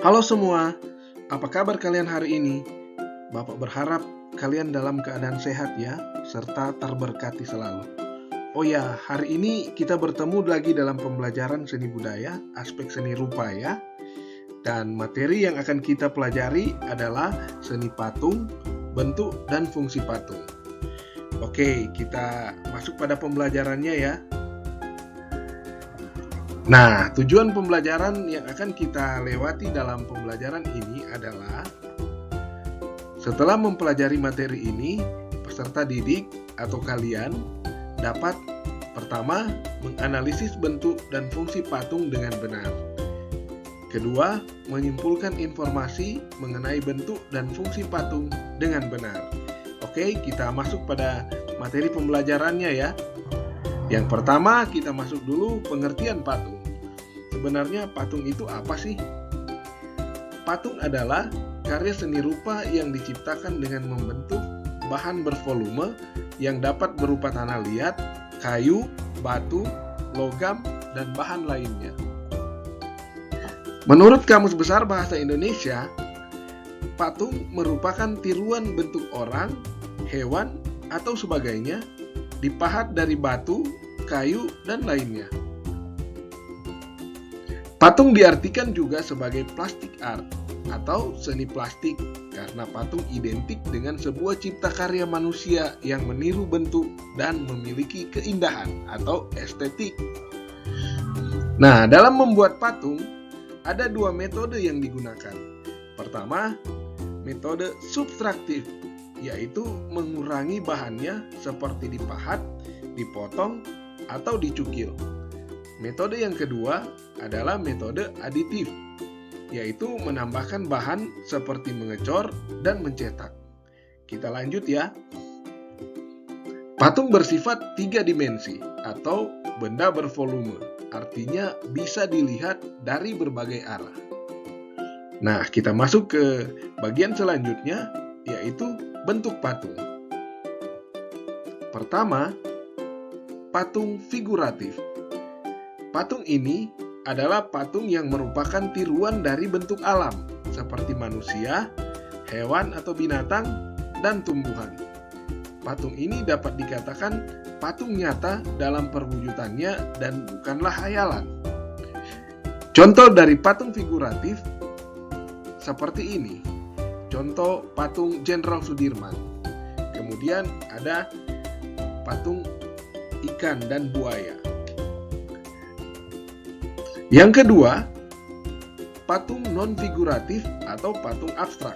Halo semua, apa kabar kalian hari ini? Bapak berharap kalian dalam keadaan sehat ya, serta terberkati selalu. Oh ya, hari ini kita bertemu lagi dalam pembelajaran seni budaya, aspek seni rupa ya. Dan materi yang akan kita pelajari adalah seni patung, bentuk, dan fungsi patung. Oke, kita masuk pada pembelajarannya ya. Nah, tujuan pembelajaran yang akan kita lewati dalam pembelajaran ini adalah setelah mempelajari materi ini, peserta didik atau kalian dapat pertama menganalisis bentuk dan fungsi patung dengan benar. Kedua, menyimpulkan informasi mengenai bentuk dan fungsi patung dengan benar. Oke, kita masuk pada materi pembelajarannya ya. Yang pertama, kita masuk dulu pengertian patung. Sebenarnya patung itu apa sih? Patung adalah karya seni rupa yang diciptakan dengan membentuk bahan bervolume yang dapat berupa tanah liat, kayu, batu, logam, dan bahan lainnya. Menurut Kamus Besar Bahasa Indonesia, patung merupakan tiruan bentuk orang, hewan, atau sebagainya dipahat dari batu, kayu, dan lainnya. Patung diartikan juga sebagai plastik art atau seni plastik karena patung identik dengan sebuah cipta karya manusia yang meniru bentuk dan memiliki keindahan atau estetik. Nah, dalam membuat patung, ada dua metode yang digunakan. Pertama, metode subtraktif, yaitu mengurangi bahannya seperti dipahat, dipotong, atau dicukil. Metode yang kedua adalah metode aditif, yaitu menambahkan bahan seperti mengecor dan mencetak. Kita lanjut ya. Patung bersifat 3 dimensi atau benda bervolume, artinya bisa dilihat dari berbagai arah. Nah, kita masuk ke bagian selanjutnya, yaitu bentuk patung. Pertama, patung figuratif. Patung ini adalah patung yang merupakan tiruan dari bentuk alam, seperti manusia, hewan atau binatang, dan tumbuhan. Patung ini dapat dikatakan patung nyata dalam perwujudannya dan bukanlah hayalan. Contoh dari patung figuratif seperti ini. Contoh patung Jenderal Sudirman. Kemudian ada patung ikan dan buaya. Yang kedua, patung non-figuratif atau patung abstrak.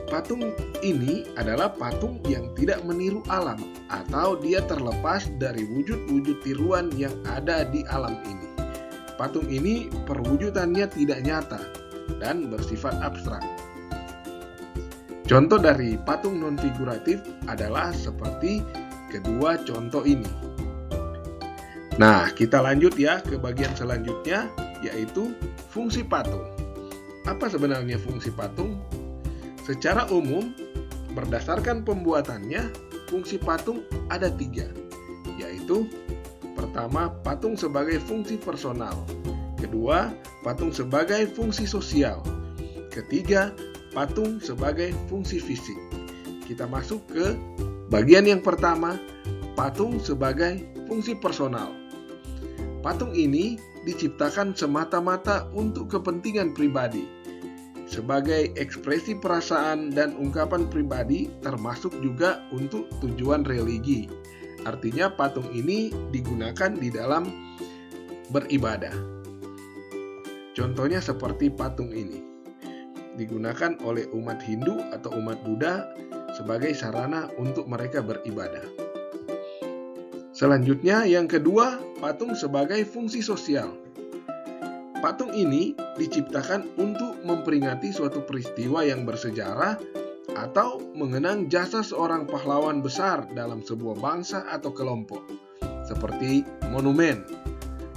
Patung ini adalah patung yang tidak meniru alam atau dia terlepas dari wujud-wujud tiruan yang ada di alam ini. Patung ini perwujudannya tidak nyata dan bersifat abstrak. Contoh dari patung non-figuratif adalah seperti kedua contoh ini. Nah, kita lanjut ya ke bagian selanjutnya, yaitu fungsi patung. Apa sebenarnya fungsi patung? Secara umum, berdasarkan pembuatannya, fungsi patung ada 3, yaitu pertama, patung sebagai fungsi personal. Kedua, patung sebagai fungsi sosial. Ketiga, patung sebagai fungsi fisik. Kita masuk ke bagian yang pertama, patung sebagai fungsi personal. Patung ini diciptakan semata-mata untuk kepentingan pribadi, sebagai ekspresi perasaan dan ungkapan pribadi, termasuk juga untuk tujuan religi. Artinya patung ini digunakan di dalam beribadah. Contohnya seperti patung ini. Digunakan oleh umat Hindu atau umat Buddha sebagai sarana untuk mereka beribadah. Selanjutnya, yang kedua, patung sebagai fungsi sosial. Patung ini diciptakan untuk memperingati suatu peristiwa yang bersejarah atau mengenang jasa seorang pahlawan besar dalam sebuah bangsa atau kelompok, seperti monumen.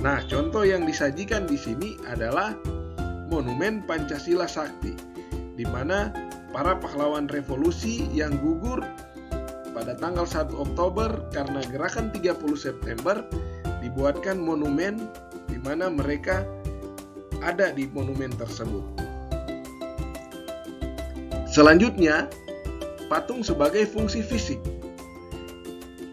Nah, contoh yang disajikan di sini adalah Monumen Pancasila Sakti, di mana para pahlawan revolusi yang gugur pada tanggal 1 Oktober karena gerakan 30 September dibuatkan monumen di mana mereka ada di monumen tersebut. Selanjutnya, patung sebagai fungsi fisik.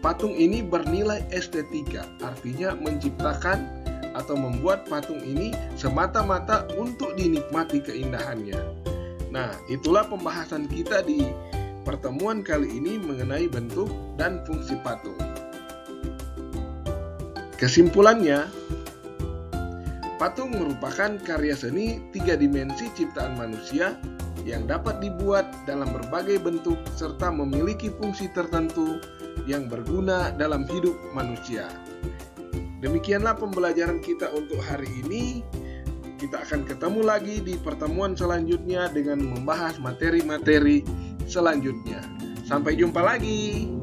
Patung ini bernilai estetika, artinya menciptakan atau membuat patung ini semata-mata untuk dinikmati keindahannya. Nah, itulah pembahasan kita di pertemuan kali ini mengenai bentuk dan fungsi patung. Kesimpulannya, patung merupakan karya seni 3 dimensi ciptaan manusia yang dapat dibuat dalam berbagai bentuk serta memiliki fungsi tertentu yang berguna dalam hidup manusia. Demikianlah pembelajaran kita untuk hari ini. Kita akan ketemu lagi di pertemuan selanjutnya dengan membahas materi-materi selanjutnya. Sampai jumpa lagi.